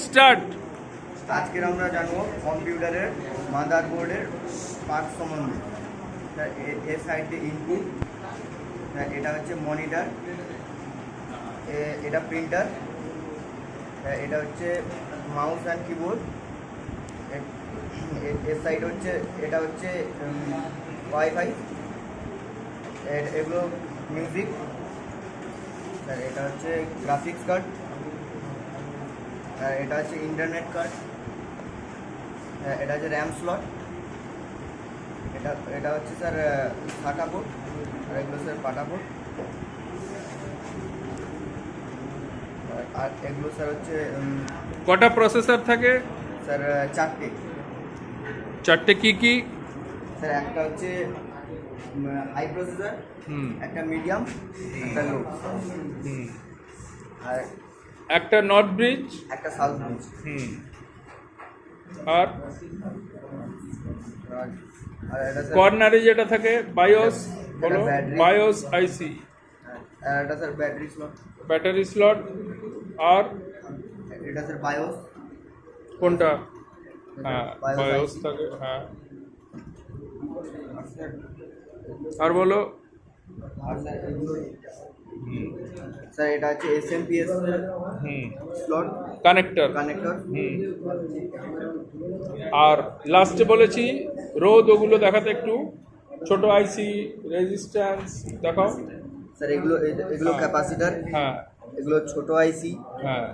Start. আজকের আমরা জানবো কম্পিউটারের মাদারবোর্ডের পার্ট সম্বন্ধে। এর সাইডে ইনপুট, এটা হচ্ছে মনিটর, এটা প্রিন্টার, এটা হচ্ছে মাউস অ্যান্ড কিবোর্ড, এর সাইড হচ্ছে এটা হচ্ছে ওয়াইফাই, এগুলো মিউজিক, এটা হচ্ছে গ্রাফিক্স কার্ড, এটা হচ্ছে ইন্টারনেট কার্ড, এটা হচ্ছে র্যাম স্লট, এটা হচ্ছে স্যার সাটা পোর্ট, আর এগুলো স্যার পাটা পোর্ট, আর এগুলো স্যার হচ্ছে কটা প্রসেসর থাকে? স্যার চারটে কি কি? স্যার একটা হচ্ছে হাই প্রসেসর, হুম একটা মিডিয়াম, একটা লো, হুম আর একটা নর্থ ব্রিজ। একটা সাউথ ব্রিজ। হুম আর আর এটা স্যার কর্নারে যেটা থাকে বায়োস, বলো battery। বায়োস আইসি, আর এটা sir battery slot, battery slot. আর এটা স্যার বায়োস, কোনটা? হ্যাঁ BIOS বায়োস থাকে, হ্যাঁ। আর বলো। আর স্যার এগুলো স্যার এটা হচ্ছে এসএমপিএস হুম স্লট কানেক্টর। কানেক্টর। হুম আর লাস্টে বলেছি রোদ, ওগুলো দেখাতে একটু। ছোট আইসি, রেজিস্ট্যান্স দেখাও। স্যার এগুলো হ্যাঁ। ক্যাপাসিটার, হ্যাঁ এগুলো ছোট আইসি, হ্যাঁ